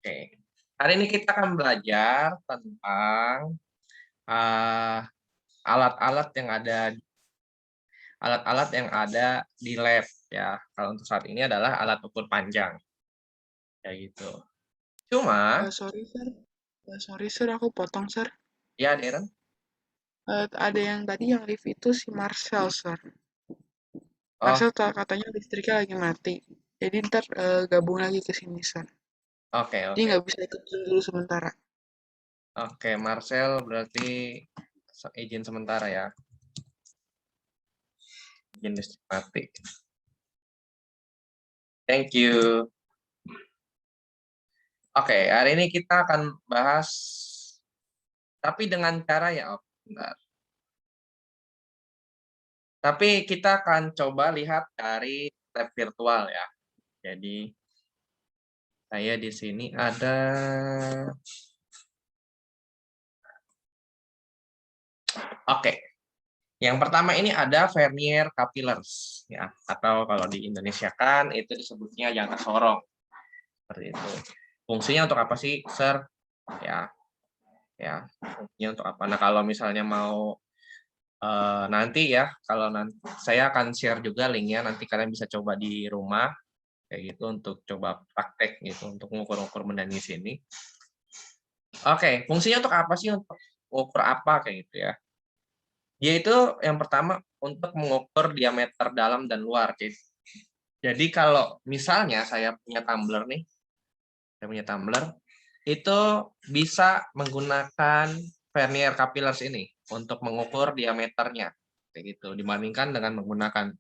Oke, hari ini kita akan belajar tentang alat-alat yang ada di lab ya. Kalau untuk saat ini adalah alat ukur panjang, kayak gitu. Cuma, Sorry sir, aku potong sir. ya Deren, Ada yang tadi yang live itu si Marcel sir. oh Marcel katanya listriknya lagi mati. Jadi ntar gabung lagi ke sini sir. oke Jadi oke nggak bisa ikut dulu sementara. oke, Marcel berarti izin sementara ya, izin listrik mati. Thank you. Oke, hari ini kita akan bahas, tapi dengan cara ya, bentar. Tapi kita akan coba lihat dari lab virtual ya. Jadi saya di sini ada, oke. Yang pertama ini ada vernier capillars ya, atau kalau di Indonesia kan itu disebutnya jangka sorong. Seperti itu. Fungsinya untuk apa sih, Sir? Ya, ya. Fungsinya untuk apa? Nah, kalau misalnya mau nanti ya, kalau nanti saya akan share juga linknya, nanti kalian bisa coba di rumah kayak gitu untuk coba praktek gitu untuk mengukur-ukur benda di sini. Oke, fungsinya untuk apa sih? Untuk ukur apa kayak gitu ya? Dia itu yang pertama untuk mengukur diameter dalam dan luar. Jadi kalau misalnya saya punya tumbler nih, itu bisa menggunakan vernier capillars ini untuk mengukur diameternya, kayak gitu. Dibandingkan dengan menggunakan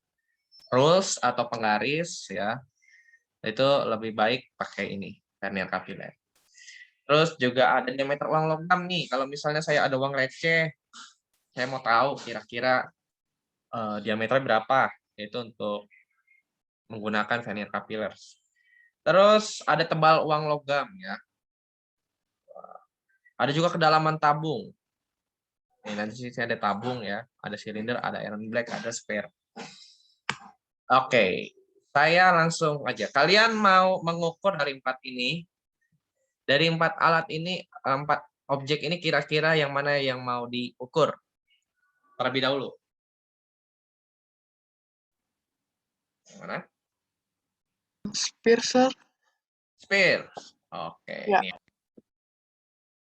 rules atau penggaris ya, itu lebih baik pakai ini vernier capillars. Terus juga ada diameter uang logam nih. Kalau misalnya saya ada uang receh, saya mau tahu kira-kira diameternya berapa, itu untuk menggunakan vernier capillars. Terus ada tebal uang logam ya. Ada juga kedalaman tabung. Nih, nanti sih ada tabung ya, ada silinder, ada iron black, ada spare. Oke, saya langsung aja. Kalian mau mengukur dari empat alat ini, empat objek ini kira-kira yang mana yang mau diukur terlebih dahulu? Yang mana? Spear sir? Spare. Oke, Ya. ini.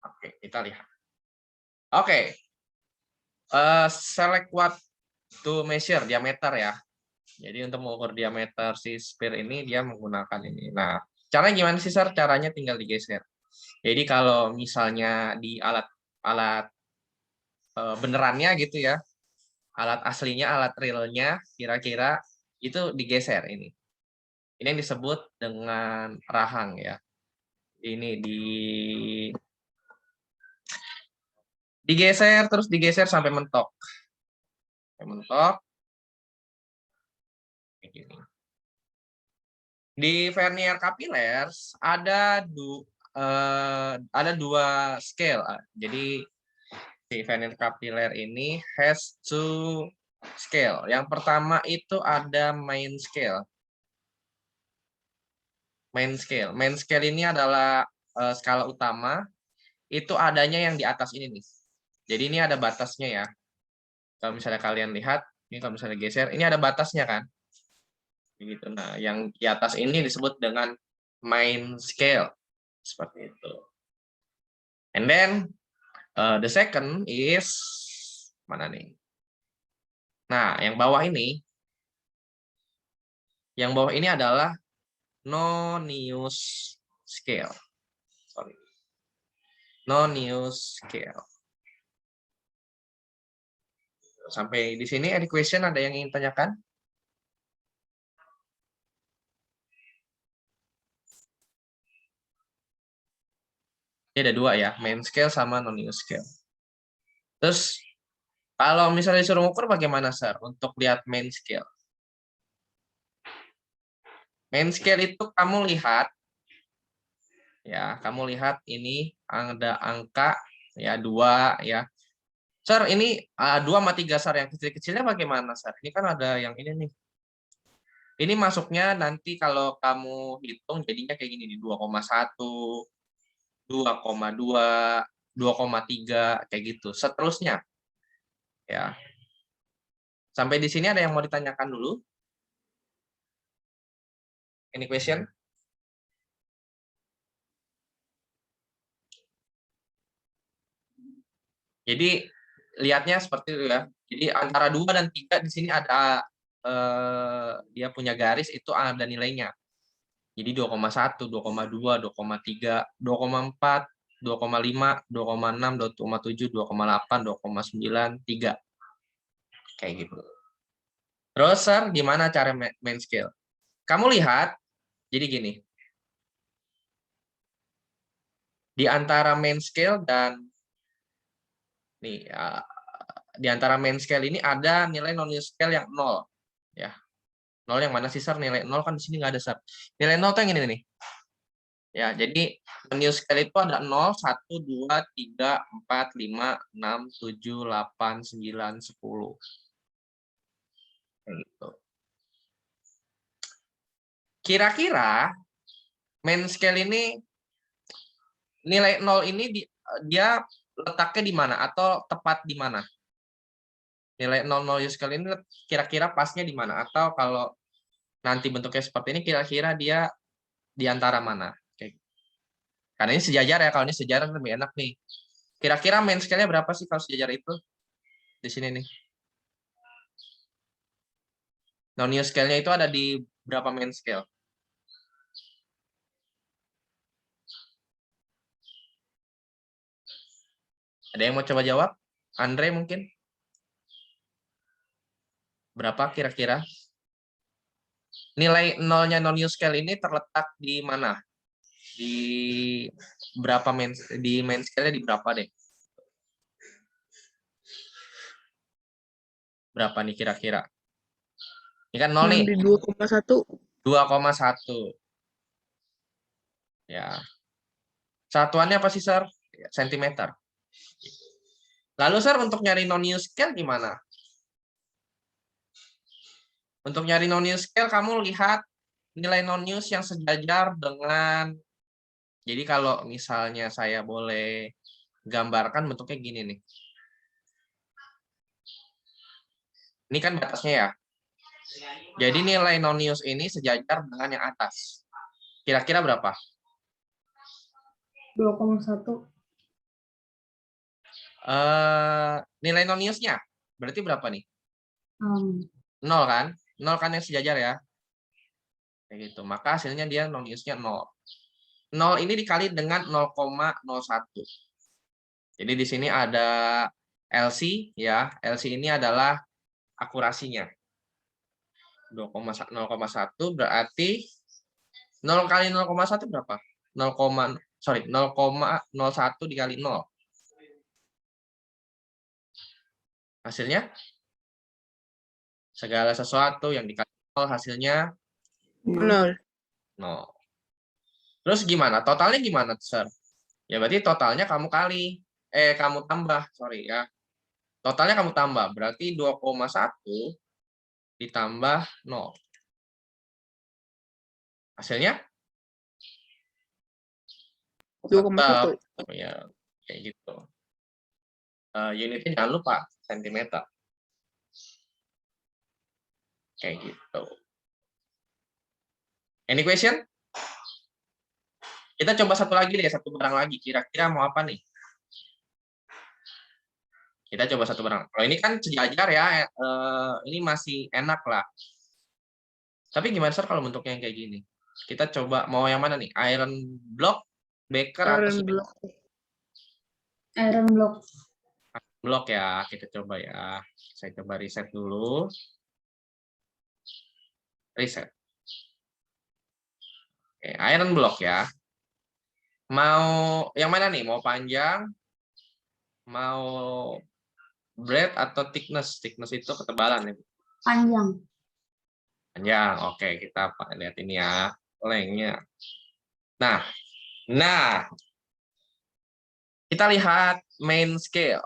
Oke, kita lihat. Oke, select what to measure diameter ya. Jadi untuk mengukur diameter si sphere ini dia menggunakan ini. Nah, caranya gimana sih, Sir? Caranya tinggal digeser. Jadi kalau misalnya di alat benerannya gitu ya, alat aslinya, alat realnya, kira-kira itu digeser ini. Ini yang disebut dengan rahang ya. Ini digeser terus digeser sampai mentok. Sampai mentok. Kayak gini. Di vernier capillars ada dua scale. Jadi si vernier capillary ini has two scale. Yang pertama itu ada main scale. Main scale ini adalah skala utama. Itu adanya yang di atas ini nih. Jadi ini ada batasnya ya. Kalau misalnya kalian lihat, ini kalau misalnya geser, ini ada batasnya kan. Begitu. Nah, yang di atas ini disebut dengan main scale. Seperti itu. And then the second is mana nih? Nah, yang bawah ini adalah non-news scale. Sorry. Non-news scale. Sampai di sini ada question, ada yang ingin tanyakan? Ini ada dua ya, main scale sama non-news scale. Terus kalau misalnya disuruh ukur bagaimana, Sir, untuk lihat main scale? Main scale itu kamu lihat ini ada angka ya 2 ya. Sir, ini 2 sama 3 Sir, yang kecil-kecilnya bagaimana, Sir? Ini kan ada yang ini nih. Ini masuknya nanti kalau kamu hitung jadinya kayak gini nih, 2,1, 2,2, 2,3 kayak gitu. Seterusnya ya. Sampai di sini ada yang mau ditanyakan dulu? Any question? Jadi lihatnya seperti itu ya. Jadi antara 2 dan 3 di sini ada dia punya garis itu ada nilainya. Jadi 2,1, 2,2, 2,3, 2,4, 2,5, 2,6, 2,7, 2,8, 2,9, 3. Kayak gitu. Terus, Sir, gimana cara main scale? Kamu lihat, jadi gini. Di antara main scale dan nih, di antara main scale ini ada nilai non-use scale yang 0. Ya. 0 yang mana sih, Sir? Nilai 0 kan di sini nggak ada, Sir. Nilai 0 tuh yang ini nih. Ya, jadi non-use scale itu ada 0, 1, 2, 3, 4, 5, 6, 7, 8, 9, 10. Gitu. Kira-kira main scale ini nilai 0 ini dia letaknya di mana atau tepat di mana? Nilai 0 non-use scale ini kira-kira pasnya di mana? Atau kalau nanti bentuknya seperti ini kira-kira dia di antara mana? Oke. Karena ini sejajar ya, kalau ini sejajar lebih enak nih. Kira-kira main scale-nya berapa sih kalau sejajar itu? Di sini nih. Non-use scale-nya itu ada di berapa main scale? Ada yang mau coba jawab? Andre mungkin? Berapa kira-kira? Nilai nolnya non-use scale ini terletak di mana? Di berapa main scale-nya di berapa deh? Berapa nih kira-kira? Ini kan 0 nih. Yang di 2,1. 2,1. Ya. Satuannya apa sih, Sir? Sentimeter. Lalu, Sir, untuk nyari non-use scale gimana? Untuk nyari non-use scale, kamu lihat nilai non-use yang sejajar dengan, jadi kalau misalnya saya boleh gambarkan bentuknya gini nih. Ini kan batasnya ya. Jadi nilai non-use ini sejajar dengan yang atas. Kira-kira berapa? 2,1. Nilai non-use-nya berarti berapa nih? 0. 0 kan? 0 kan yang sejajar ya. Kayak gitu. Maka hasilnya dia non-use-nya 0. 0 ini dikali dengan 0,01. Jadi di sini ada LC ya. LC ini adalah akurasinya. 0,1 berarti 0 kali 0,1 berapa? 0,01 dikali 0. Hasilnya segala sesuatu yang dikali 0 hasilnya 0. 0. Terus gimana? Totalnya gimana, Sir? Ya berarti totalnya kamu tambah, sorry ya. Totalnya kamu tambah, berarti 2,1 ditambah 0. Hasilnya 2,1. ya kayak gitu. Unitnya jangan lupa sentimeter. Kayak gitu. Any question? Kita coba satu lagi deh, satu barang lagi. Kira-kira mau apa nih? Kita coba satu barang. Kalau ini kan sejajar ya, ini masih enak lah. Tapi gimana, Sir, kalau bentuknya yang kayak gini? Kita coba mau yang mana nih? Iron block, beaker, atau Iron block. Iron block. Block ya, kita coba ya. Saya coba reset dulu. Reset. Oke, iron block ya. Mau yang mana nih? Mau panjang, mau breadth atau thickness? Thickness itu ketebalan ya. Panjang. Panjang. Oke, kita lihat ini ya. Lengthnya. Nah, kita lihat main scale.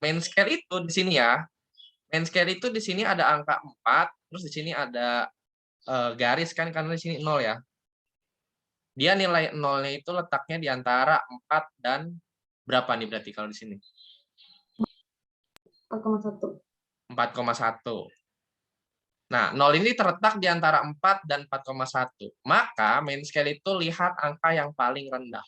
Main scale itu di sini ya. Main scale itu di sini ada angka 4, terus di sini ada garis kan karena di sini 0 ya. Dia nilai 0-nya itu letaknya di antara 4 dan berapa nih berarti kalau di sini? 4,1. 4,1. Nah, 0 ini terletak di antara 4 dan 4,1. Maka main scale itu lihat angka yang paling rendah.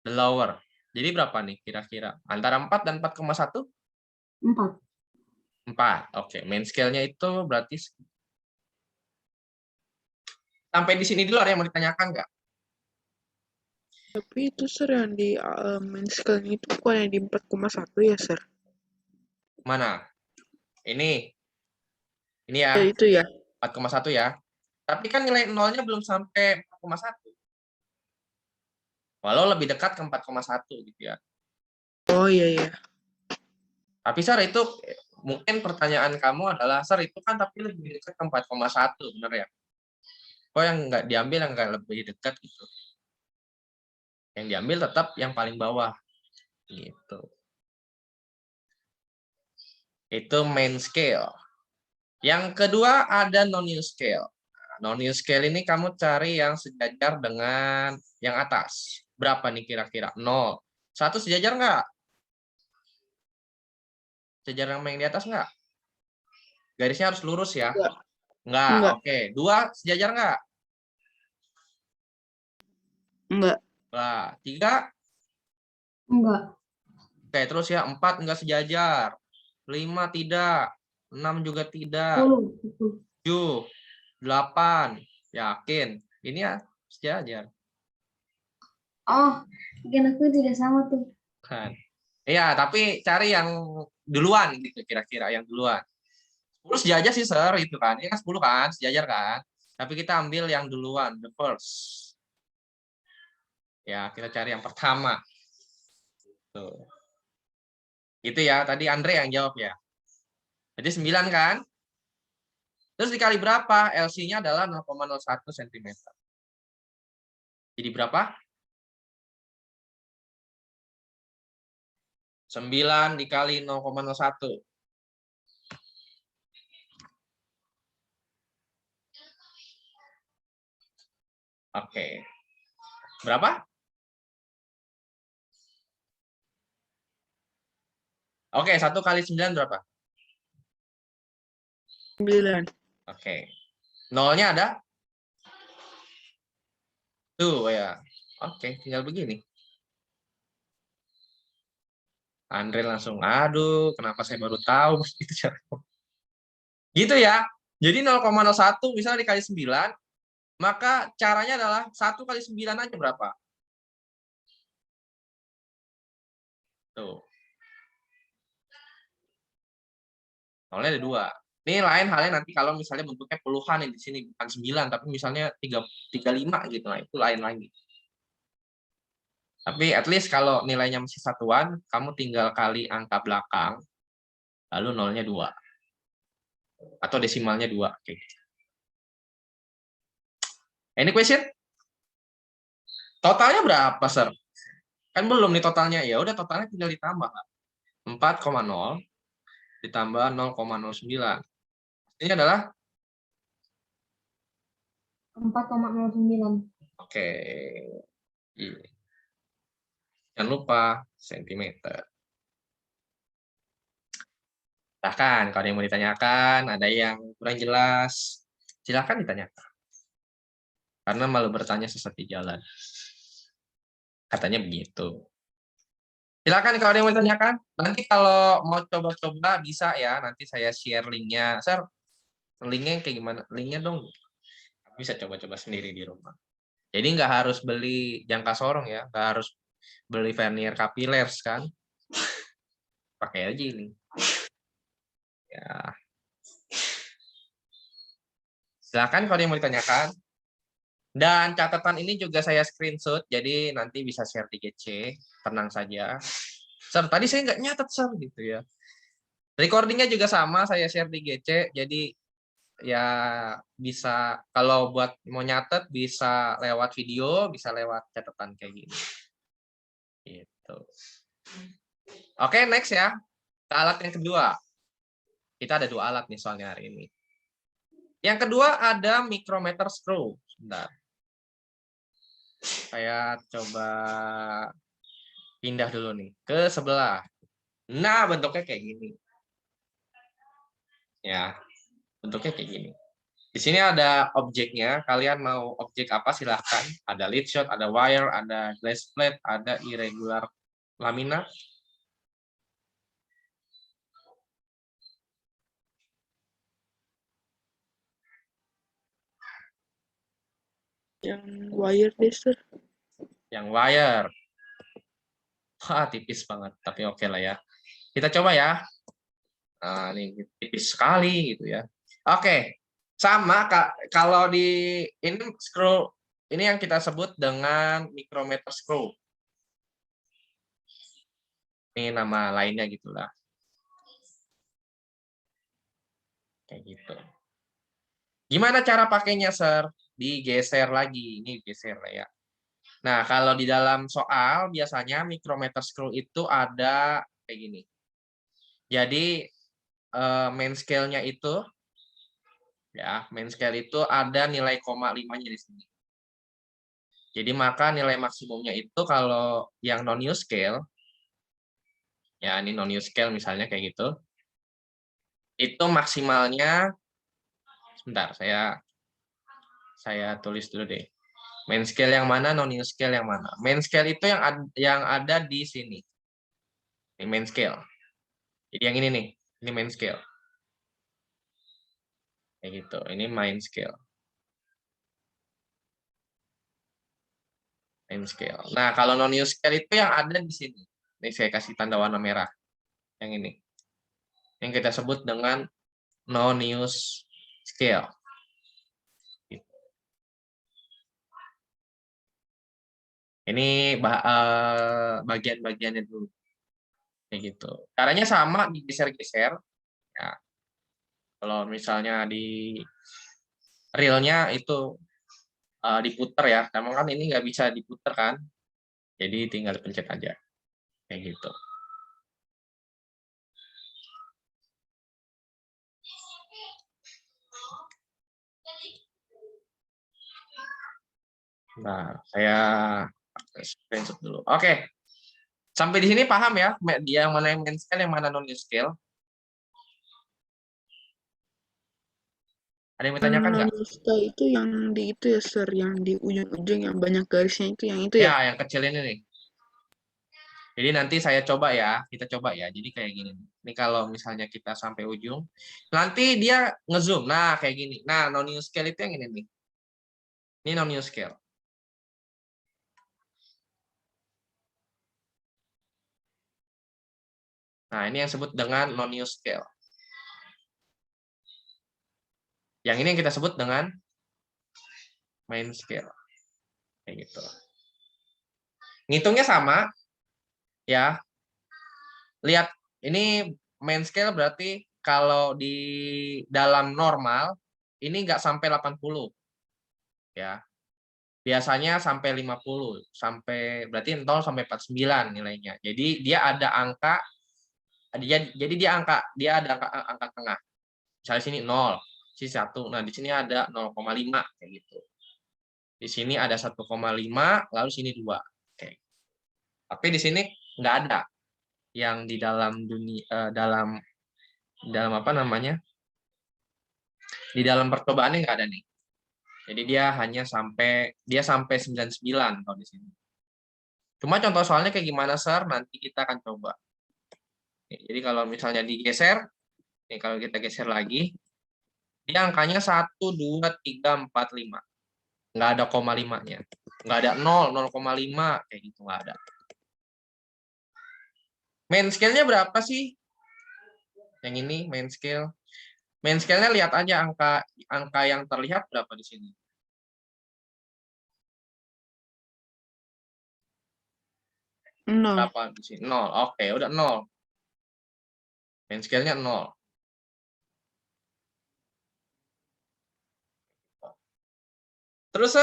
The lower. Jadi berapa nih kira-kira? Antara 4 dan 4,1? 4. 4. Oke, main scale-nya itu berarti sampai di sini dulu ada yang mau ditanyakan nggak? Tapi itu Sir yang di main scale-nya itu bukan yang di 4,1 ya Sir? Mana? Ini Ya ya, itu ya. 4,1 ya. Tapi kan nilai 0-nya belum sampai 4,1. Walau lebih dekat ke 4,1 gitu ya. Oh iya ya. Tapi Sir itu mungkin pertanyaan kamu adalah, Sir itu kan tapi lebih dekat ke 4,1, benar ya? Kok yang nggak diambil yang nggak lebih dekat gitu? Yang diambil tetap yang paling bawah. Gitu. Itu main scale. Yang kedua ada non-new scale. Non-new scale ini kamu cari yang sejajar dengan yang atas. Berapa nih kira-kira? 0. 1 sejajar nggak? Sejajar sama yang di atas nggak? Garisnya harus lurus ya? Enggak. Nggak, Enggak. oke. 2 sejajar nggak? Enggak. Nah, 3? Enggak. Oke, terus ya 4 nggak sejajar. 5 tidak. 6 juga tidak. 10. 7, 8. Yakin? Ini ya sejajar. Oh, mungkin aku tidak sama tuh. Kan. Iya, tapi cari yang duluan gitu kira-kira yang duluan. 10 sejajar sih, Sir, itu kan. Ini kan 10 kan, sejajar kan. Tapi kita ambil yang duluan, the first. Ya, kita cari yang pertama. Tuh. Itu ya, tadi Andre yang jawab ya. Jadi 9 kan? Terus dikali berapa? LC-nya adalah 0,01 cm. Jadi berapa? 9 dikali 0,01. Oke. Berapa? Oke, 1 kali 9 berapa? 9. Oke. Nolnya ada? Tuh ya. Oke, tinggal begini. Andre langsung, aduh, kenapa saya baru tahu itu cara. Gitu ya. Jadi 0,01 misalnya dikali 9, maka caranya adalah 1 kali 9 aja berapa? Tuh. Nolnya ada 2. Ini lain halnya nanti kalau misalnya bentuknya puluhan yang di sini bukan 9 tapi misalnya 35 gitu. Nah, itu lain lagi. Tapi at least kalau nilainya masih satuan, kamu tinggal kali angka belakang lalu nolnya 2. Atau desimalnya 2. Oke. Any question? Totalnya berapa, Sir? Kan belum nih totalnya. Ya udah totalnya tinggal ditambah. 4,0 ditambah 0,09. Ini adalah 4,09. oke. Jangan lupa sentimeter. Bahkan kalau ada yang mau ditanyakan, ada yang kurang jelas, silakan ditanyakan. Karena malu bertanya sesat di jalan. Katanya begitu. Silakan kalau ada yang mau ditanyakan. Nanti kalau mau coba-coba bisa ya, nanti saya share linknya. Sir, linknya kayak gimana? Linknya dong. Bisa coba-coba sendiri di rumah. Jadi nggak harus beli jangka sorong ya, nggak harus beli vernier capillaires kan. Pakai aja ini. Ya. Silakan kalau yang mau ditanyakan. Dan catatan ini juga saya screenshot, jadi nanti bisa share di GC. Tenang saja. Sir, tadi saya nggak nyatet, Sir, gitu ya. Recordingnya juga sama, saya share di GC, jadi ya bisa, kalau buat mau nyatet, bisa lewat video, bisa lewat catatan kayak gini. Gitu. Oke, next ya. Ke alat yang kedua. Kita ada 2 alat nih soalnya hari ini. Yang kedua ada micrometer screw. Sebentar. Saya coba pindah dulu nih ke sebelah. Nah, bentuknya kayak gini. Ya, bentuknya kayak gini. Di sini ada objeknya. Kalian mau objek apa silahkan. Ada lead shot, ada wire, ada glass plate, ada irregular lamina. Yang wire deh, Sir. Yang wire. Wah, tipis banget. Tapi oke lah ya. Kita coba ya. Nah, ini tipis sekali gitu ya. Oke. Sama kalau di ini screw ini yang kita sebut dengan micrometer screw. Ini nama lainnya gitulah. Kayak gitu. Gimana cara pakainya, Sir? Digeser lagi. Ini geser lah ya. Nah, kalau di dalam soal biasanya micrometer screw itu ada kayak gini. Jadi main scale-nya itu ya, main scale itu ada nilai 0,5-nya di sini. Jadi maka nilai maksimumnya itu kalau yang non-use scale, ya ini non-use scale misalnya kayak gitu, itu maksimalnya, sebentar saya tulis dulu deh. Main scale yang mana, non-use scale yang mana? Main scale itu yang ada di sini. Ini main scale. Jadi yang ini nih, ini main scale. Kayak gitu, ini main scale. Main scale. Nah, kalau non-use scale itu yang ada di sini. Ini saya kasih tanda warna merah. Yang ini. Yang kita sebut dengan non-use scale. Ini bagian-bagiannya dulu. Kayak gitu. Caranya sama, digeser-geser. Ya. Kalau misalnya di reelnya itu diputer ya. Namun kan ini nggak bisa diputer kan. Jadi tinggal pencet aja. Kayak gitu. Nah, saya screenshot dulu. Oke. Sampai di sini paham ya? Dia yang mana yang main scale, yang mana non-use scale? Ada yang bertanyakan nggak? Non-scale itu yang di itu ya, Sir, yang di ujung-ujung yang banyak garisnya itu yang itu ya. Ya, yang kecil ini nih. Jadi nanti saya coba ya, kita coba ya. Jadi kayak gini. Ini kalau misalnya kita sampai ujung, nanti dia ngezoom. Nah, kayak gini. Nah, non-use scale itu yang ini nih. Ini non-use scale. Nah, ini yang disebut dengan non-use scale. Yang ini yang kita sebut dengan main scale. Kayak gitu. Ngitungnya sama, ya. Lihat, ini main scale berarti kalau di dalam normal, ini nggak sampai 80. Ya. Biasanya sampai 50, sampai berarti 0 sampai 49 nilainya. Jadi dia ada angka, jadi dia ada angka tengah. Misalnya sini 0, sini 1. Nah, di sini ada 0,5 kayak gitu. Di sini ada 1,5, lalu sini 2. Oke. Tapi di sini nggak ada yang di dalam dunia dalam apa namanya? Di dalam percobaannya nggak ada nih. Jadi dia sampai 99 kalau di sini. Cuma contoh soalnya kayak gimana, Sir? Nanti kita akan coba. Jadi kalau misalnya digeser, nih kalau kita geser lagi, dia angkanya 1, 2, 3, 4, 5. Nggak ada 0,5-nya. Nggak ada 0, 0,5, kayak gitu nggak ada. Main scale-nya berapa sih? Yang ini main scale. Main scale-nya lihat aja angka yang terlihat berapa di sini. Berapa di sini? 0. Oke, udah 0. Main scale-nya 0. Terus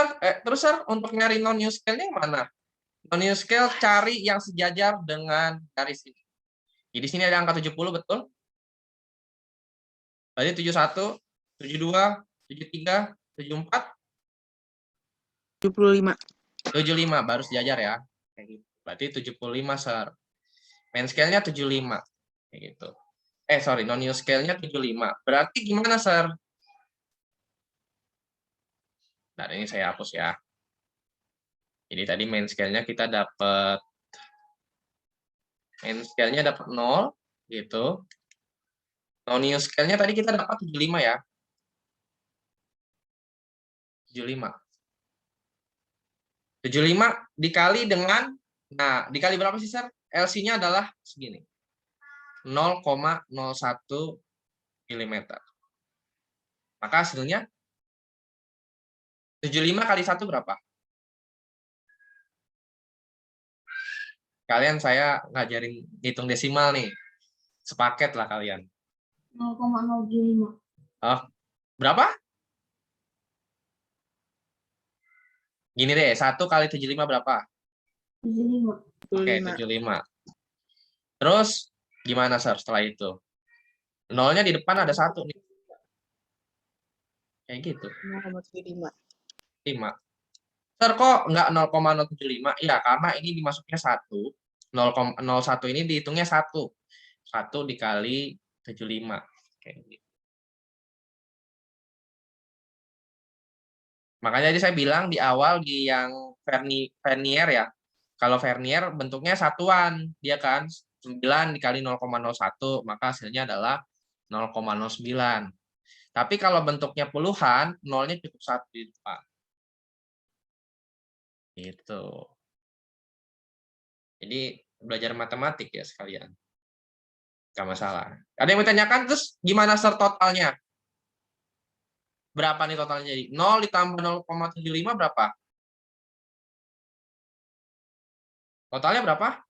Sir, untuk nyari non-use scale-nya yang mana? Non-use scale cari yang sejajar dengan garis ini. Jadi di sini ada angka 70, betul? Tadi 71, 72, 73, 74, 75. 75, baru sejajar ya. Kayak gitu. Berarti 75, Sir. Main scale-nya 75. Kayak gitu. Sorry, non-use scale-nya 75. Berarti gimana, Sir? Nah, ini saya hapus ya. Jadi tadi main scale-nya kita dapat main scale-nya dapat 0 gitu. Non-use scale-nya tadi kita dapat 75 ya. 75. 75 dikali dengan, nah, dikali berapa sih, Sir? LC-nya adalah segini. 0,01 mm. Maka hasilnya 75 kali 1 berapa? Kalian saya ngajarin hitung desimal nih. Sepaket lah kalian. 0,075. Oh, berapa? Gini deh, 1 kali 75 berapa? 75. Oke, 75. Terus gimana, Sir, setelah itu? Nolnya di depan ada 1 nih. Kayak gitu. 0,75. 5. Sir, kok nggak 0,075? Iya, karena ini dimasuknya 1. 0,01 ini dihitungnya 1. 1 dikali 75. Kayak gitu. Makanya tadi saya bilang di awal di yang vernier ya. Kalau vernier bentuknya satuan, dia kan 9 dikali 0,01, maka hasilnya adalah 0,09. Tapi kalau bentuknya puluhan, nolnya cukup 1 di depan. Gitu. Jadi belajar matematik ya sekalian. Gak masalah. Ada yang bertanyakan, terus gimana, Sir, totalnya? Berapa nih totalnya jadi? 0 ditambah 0,75 berapa? Totalnya berapa?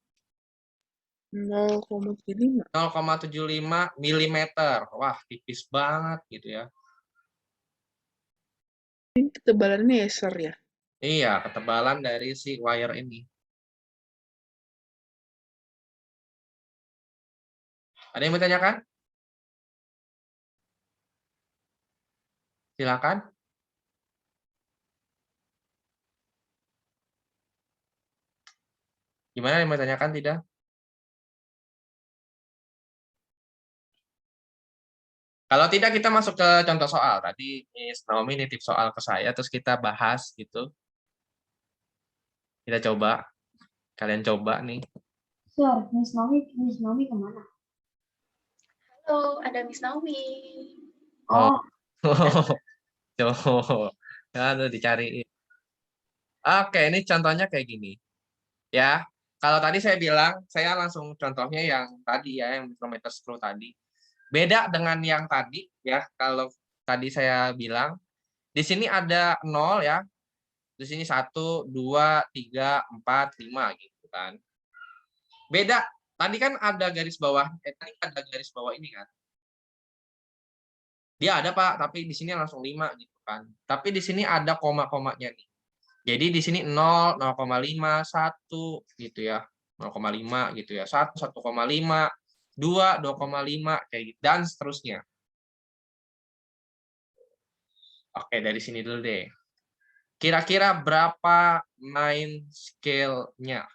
0,75. 0,75 mm. Wah, tipis banget gitu ya. Ini ketebalannya ya, Sir ya? Iya, ketebalan dari si wire ini. Ada yang bertanyakan? Silakan. Gimana yang bertanyakan tidak? Kalau tidak kita masuk ke contoh soal. Tadi Miss Naomi nitip soal ke saya, terus kita bahas gitu. Kita coba. Kalian coba nih. Sir, Miss Naomi kemana? Halo, ada Miss Naomi. Oh. Oh, Tuh. Aduh, dicariin. Oke, ini contohnya kayak gini. Ya, kalau tadi saya bilang, saya langsung contohnya yang tadi ya, yang micrometer screw tadi. Beda dengan yang tadi ya, kalau tadi saya bilang, di sini ada 0 ya, di sini 1, 2, 3, 4, 5 gitu kan. Beda, tadi kan ada garis bawah, tadi ada garis bawah ini kan. Dia ada, Pak, tapi di sini langsung 5 gitu kan. Tapi di sini ada koma-komanya nih. Jadi di sini 0, 0,5, 1 gitu ya. 0,5 gitu ya. 1, 1,5, 2, 2,5 kayak gitu dan seterusnya. Oke, dari sini dulu deh. Kira-kira berapa main scale-nya?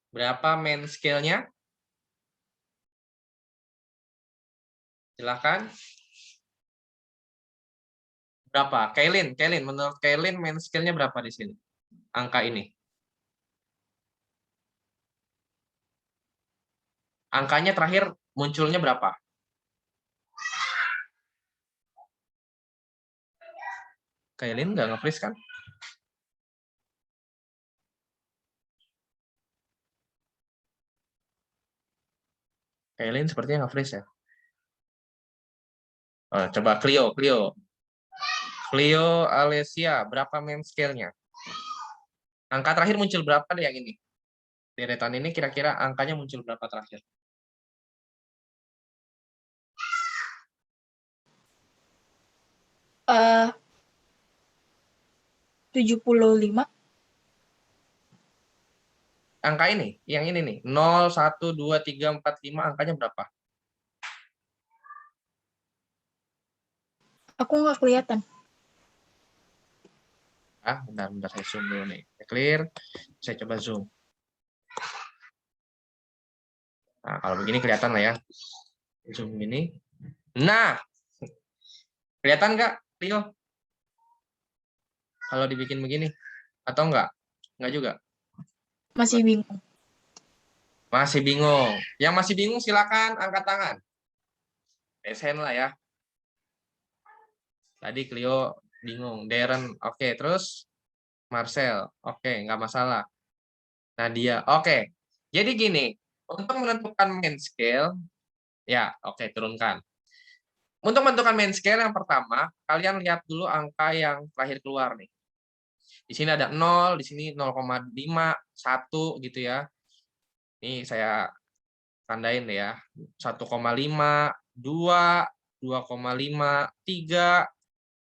Berapa main scale-nya? Silahkan. Berapa? Kailin, menurut Kailin main scale-nya berapa di sini? Angka ini. Angkanya terakhir munculnya berapa? Kailin nggak nge-freeze kan? Kailin sepertinya nge-freeze ya. Oh, coba Clio Alesia, berapa main scale-nya? Angka terakhir muncul berapa deh yang ini? Deretan ini kira-kira angkanya muncul berapa terakhir? Eh, 75. angka ini, yang ini nih, 0, 1, 2, 3, 4, 5, angkanya berapa? Aku nggak kelihatan. Bentar, saya zoom dulu nih. Clear, saya coba zoom. Nah, kalau begini kelihatan lah ya. Zoom ini. Nah, kelihatan nggak, Rio? Kalau dibikin begini, atau enggak? Enggak juga? Masih bingung. Masih bingung. Yang masih bingung silakan angkat tangan. SN lah ya. Tadi Clio bingung. Darren, oke. Terus Marcel, oke, nggak masalah. Nadia, oke. Jadi gini, untuk menentukan main scale, ya oke, turunkan. Untuk menentukan main scale yang pertama, kalian lihat dulu angka yang terakhir keluar nih. Di sini ada 0, di sini 0,5, 1 gitu ya. Ini saya tandain deh ya. 1,5, 2, 2,5, 3,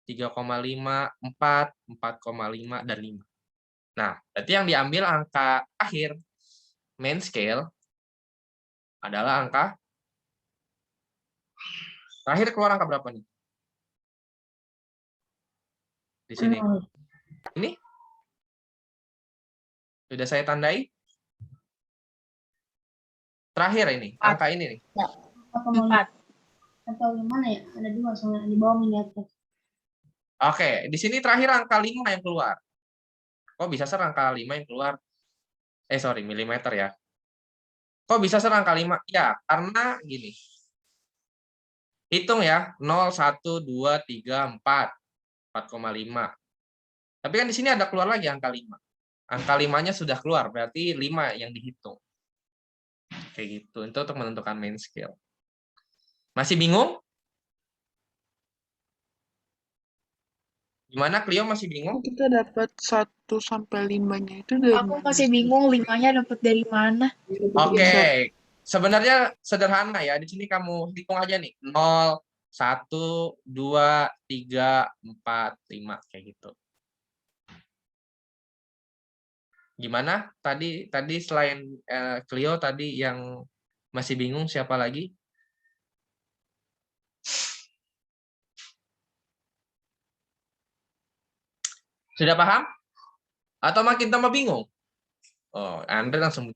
3,5, 4, 4,5, dan 5. Nah, berarti yang diambil angka akhir main scale adalah angka terakhir keluar angka berapa nih? Di sini. Ini sudah saya tandai. Terakhir ini, angka ini nih. 4. Atau gimana ya? Ada dua soalnya di bawah ini atas. Oke, di sini terakhir angka 5 yang keluar. Kok bisa ser angka 5 yang keluar? Sorry, milimeter ya. Kok bisa ser angka 5? Ya, karena gini. Hitung ya, 0, 1, 2, 3, 4. 4,5. Tapi kan di sini ada keluar lagi angka 5. Angka 5-nya sudah keluar, berarti 5 yang dihitung. Kayak gitu, itu untuk menentukan main scale. Masih bingung? Gimana, Clio masih bingung? Kita dapat 1 sampai 5-nya itu dari Aku mana? masih bingung 5-nya dapat dari mana. Oke, sebenarnya sederhana ya. Di sini kamu hitung aja nih. 0, 1, 2, 3, 4, 5. Kayak gitu. Gimana? Tadi selain Clio, tadi yang masih bingung siapa lagi? Sudah paham? Atau makin tambah bingung? Oh, Andre langsung.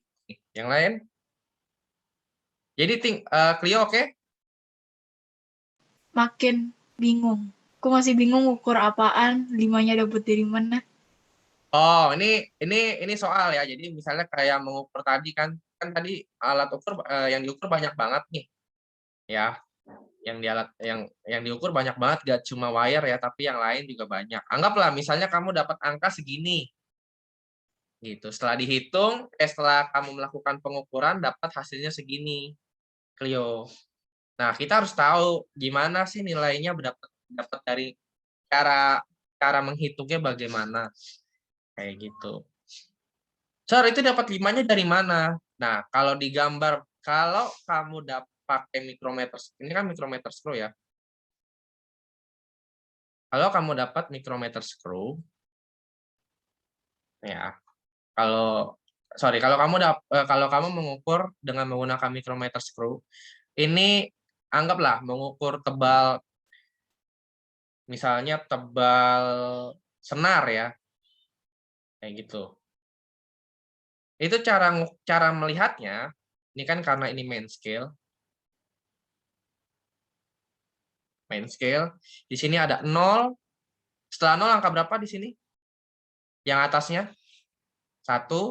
Yang lain? Jadi Clio oke? Makin bingung. Aku masih bingung ukur apaan, 5-nya dapat dari mana. Oh, ini soal ya. Jadi misalnya kayak mengukur tadi kan tadi alat ukur yang diukur banyak banget nih. Ya, yang diukur banyak banget, gak cuma wire ya, tapi yang lain juga banyak. Anggaplah misalnya kamu dapat angka segini. Gitu. Setelah kamu melakukan pengukuran dapat hasilnya segini. Clio. Nah, kita harus tahu gimana sih nilainya dapat dari cara menghitungnya bagaimana. Kayak gitu. Sir, itu dapat 5-nya dari mana? Nah, kalau digambar, kalau kamu dapat pakai mikrometer, ini kan mikrometer screw ya. Kalau kamu dapat mikrometer screw, ya, kalau kamu mengukur dengan menggunakan mikrometer screw, ini anggaplah mengukur tebal, misalnya tebal senar ya, kayak gitu. Itu cara melihatnya, ini kan karena ini main scale. Main scale. Di sini ada 0. Setelah 0 angka berapa di sini? Yang atasnya? 1,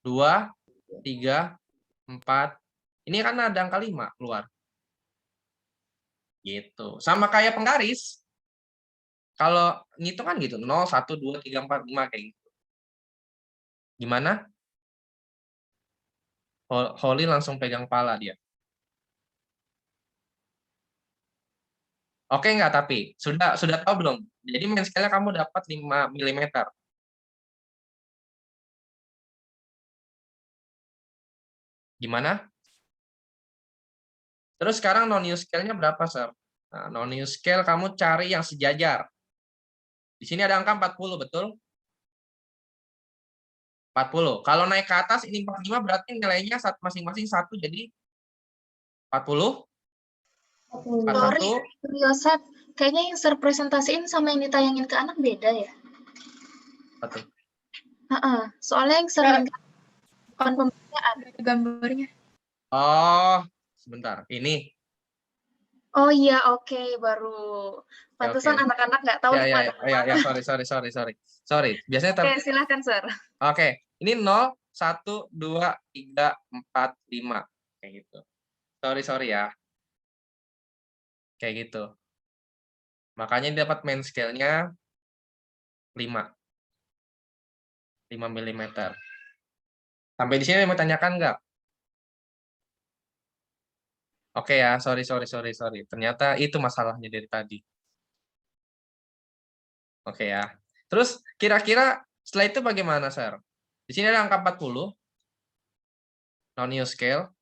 2, 3, 4. Ini kan ada angka 5 keluar. Gitu. Sama kayak penggaris. Kalau ngitung kan gitu, 0, 1, 2, 3, 4, 5 kayak gitu. Gimana? Holly langsung pegang pala dia. Oke nggak tapi? Sudah tahu belum? Jadi main scale-nya kamu dapat 5 mm. Gimana? Terus sekarang non-use scale-nya berapa, Sir? Nah, non-use scale kamu cari yang sejajar. Di sini ada angka 40, betul? 40. Kalau naik ke atas ini 45 berarti nilainya masing-masing 1 jadi 40. 40. Sorry, 41. Yosep. Kayaknya yang Sir presentasiin sama yang ditayangin ke anak beda ya? Satu. Soalnya yang Sir Kak. link bukan pembedaan. Ada gambarnya. Oh, sebentar. Ini. Oh iya, oke, baru. Pantesan oke. anak-anak nggak tahu di mana. Ya, sorry. Biasanya Oke, silakan, Sir. Oke, ini 0, 1, 2, 3, 4, 5. Kayak gitu. Sorry ya. Kayak gitu. Makanya dia dapat main scale-nya 5. 5 mm. Sampai di sini mau tanyakan nggak? Oke ya, sorry. Ternyata itu masalahnya dari tadi. Oke ya. Terus kira-kira setelah itu bagaimana, Sir? Di sini ada angka 40. Non-new scale.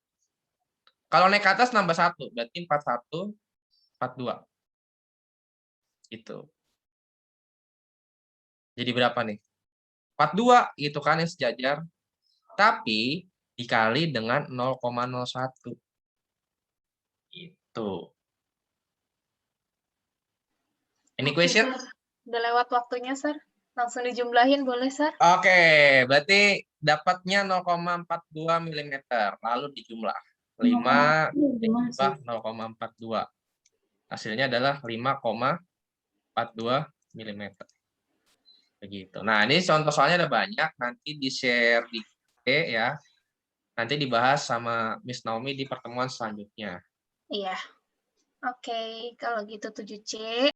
Kalau naik ke atas nambah 1, berarti 41, 42. Gitu. Jadi berapa nih? 42 gitu kan yang sejajar. Tapi dikali dengan 0,01. Itu. Any Oke, question? Sir. Udah lewat waktunya, Sir. Langsung dijumlahin boleh, Sir? Oke, berarti dapatnya 0,42 mm. Lalu dijumlah. 5 Gimana sih? ditambah 0,42. Hasilnya adalah 5,42 mm. Begitu. Nah, ini contoh soalnya ada banyak. Nanti di-share di IG ya. Nanti dibahas sama Miss Naomi di pertemuan selanjutnya. Iya. Oke, kalau gitu 7C.